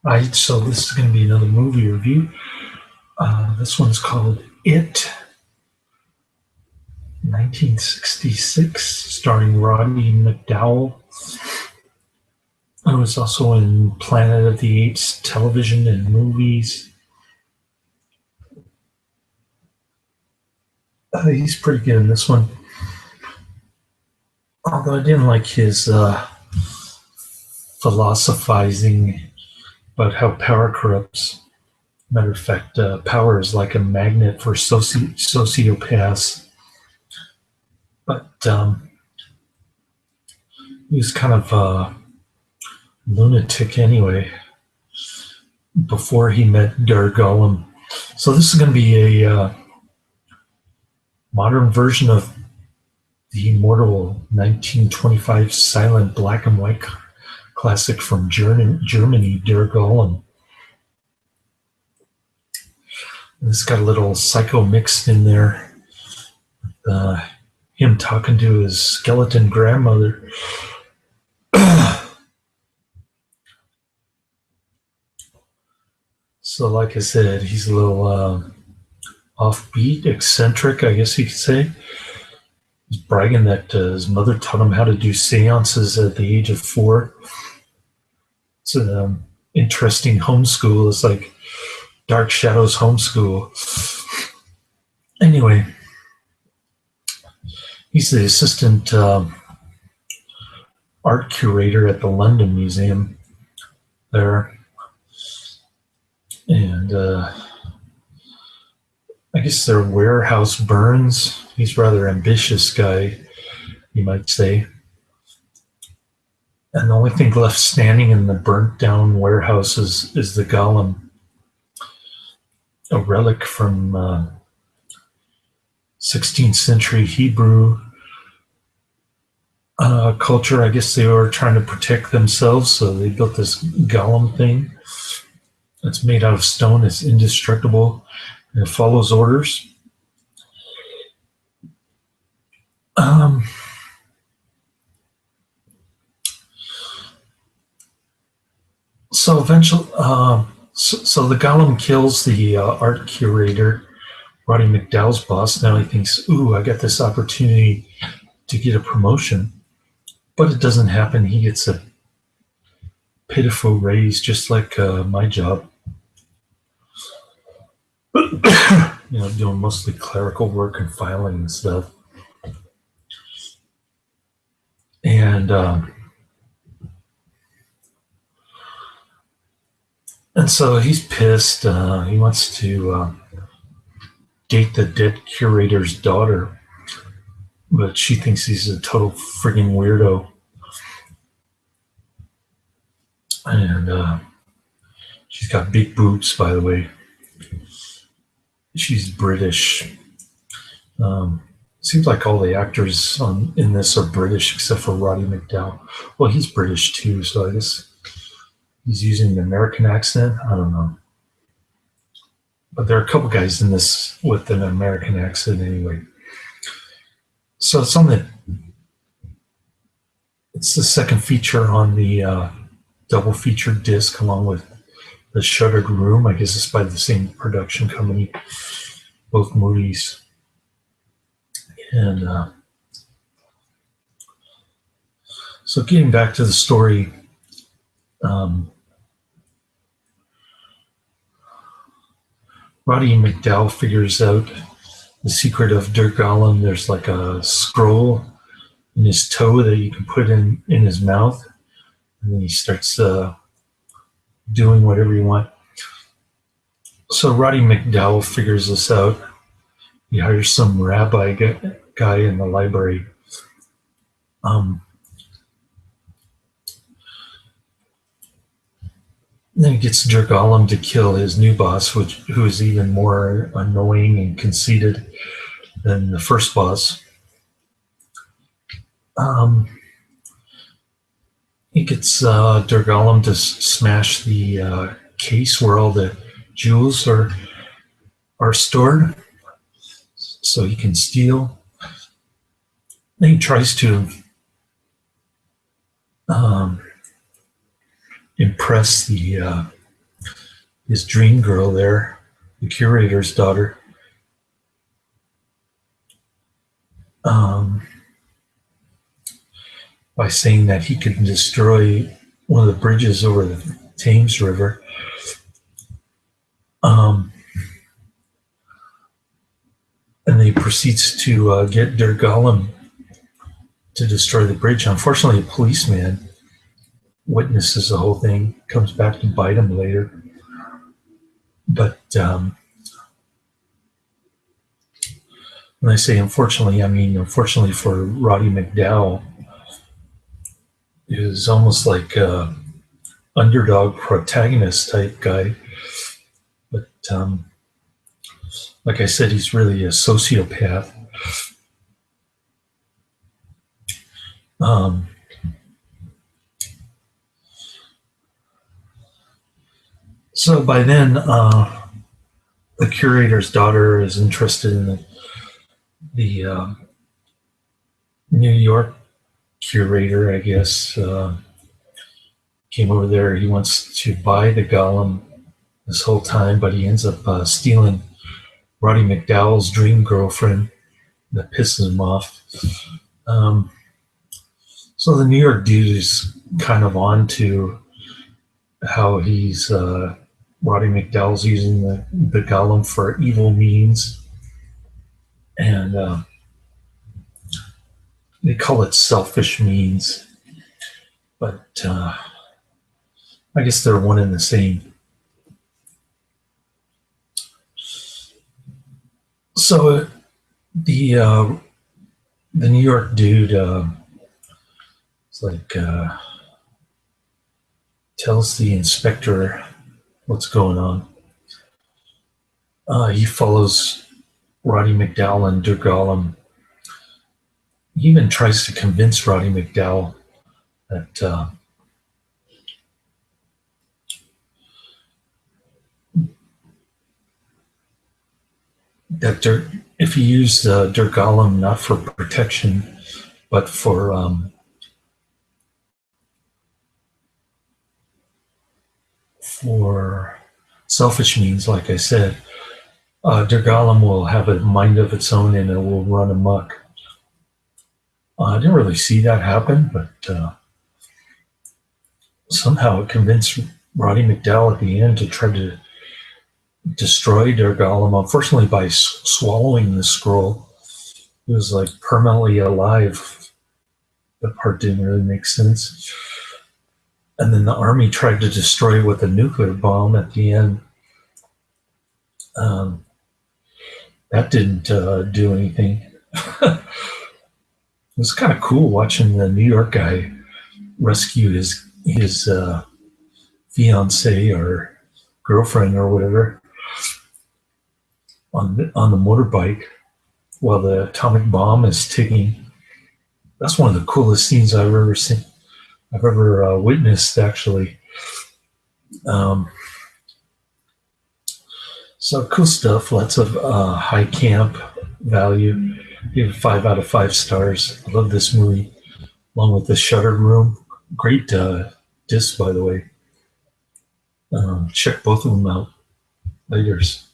Right, so this is going to be another movie review. This one's called It, 1966, starring Roddy McDowall. It was also in Planet of the Apes television and movies. He's pretty good in this one. Although I didn't like his philosophizing about how power corrupts. Matter of fact, power is like a magnet for sociopaths. But he was kind of a lunatic anyway before he met Dar Gollum. So this is going to be a modern version of the immortal 1925 silent black and white classic from Germany, Der Golem. And it's got a little psycho mixed in there. Him talking to his skeleton grandmother. So, like I said, he's a little offbeat, eccentric, I guess you could say. He's bragging that his mother taught him how to do seances at the age of 4. It's an interesting homeschool. It's like Dark Shadows homeschool. Anyway, he's the assistant art curator at the London Museum there. And I guess their warehouse burns. He's a rather ambitious guy, you might say. And the only thing left standing in the burnt down warehouse is the golem, a relic from 16th century Hebrew culture. I guess they were trying to protect themselves, so they built this golem thing. It's made out of stone. It's indestructible. And it follows orders. So eventually, so the golem kills the art curator, Roddy McDowall's boss. Now he thinks, "Ooh, I got this opportunity to get a promotion," but it doesn't happen. He gets a pitiful raise, just like my job. Doing mostly clerical work and filing and stuff. And so he's pissed. He wants to date the dead curator's daughter, but she thinks he's a total frigging weirdo. And she's got big boobs, by the way. She's British. Seems like all the actors in this are British except for Roddy McDowall. Well, he's British too, so I guess he's using an American accent. I don't know. But there are a couple guys in this with an American accent anyway. So it's it's the second feature on the double feature disc along with The Shuttered Room. I guess it's by the same production company, both movies. And so getting back to the story, Roddy McDowall figures out the secret of Der Golem. There's like a scroll in his toe that you can put in his mouth, and then he starts doing whatever you want. So Roddy McDowall figures this out. He hires some rabbi guy in the library. Then he gets Der Golem to kill his new boss, who is even more annoying and conceited than the first boss. He gets Der Golem to smash the case where all the jewels are stored, so he can steal. Then he tries to impress the his dream girl there, the curator's daughter, um, by saying that he could destroy one of the bridges over the Thames River. And he proceeds to get Der Gollum to destroy the bridge. Unfortunately, a policeman witnesses the whole thing, comes back to bite him later. But when I say unfortunately, I mean unfortunately for Roddy McDowall. He was almost like a underdog protagonist type guy. But like I said, he's really a sociopath. So by then, the curator's daughter is interested in the New York curator, I guess. Came over there. He wants to buy the Gollum this whole time, but he ends up stealing Roddy McDowall's dream girlfriend. That pisses him off. So the New York dude is kind of on to how he's Roddy McDowall's using the Gollum for evil means, and they call it selfish means, but I guess they're one and the same. So the New York dude it's like tells the inspector what's going on. He follows Roddy McDowall and Der Gollum. He even tries to convince Roddy McDowall that if he used Der Gollum not for protection, but for selfish means, like I said, Der Gollum will have a mind of its own and it will run amok. I didn't really see that happen, but somehow it convinced Roddy McDowall at the end to try to destroy Der Gollum, unfortunately by swallowing the scroll. He was like permanently alive. That part didn't really make sense. And then the army tried to destroy it with a nuclear bomb at the end. That didn't do anything. It was kind of cool watching the New York guy rescue his fiance or girlfriend or whatever on the motorbike while the atomic bomb is ticking. That's one of the coolest scenes I've ever seen. I've ever witnessed, actually. So cool stuff. Lots of high camp value. Give it 5 out of 5 stars. I love this movie, along with The Shuttered Room. Great disc, by the way. Check both of them out. Laters.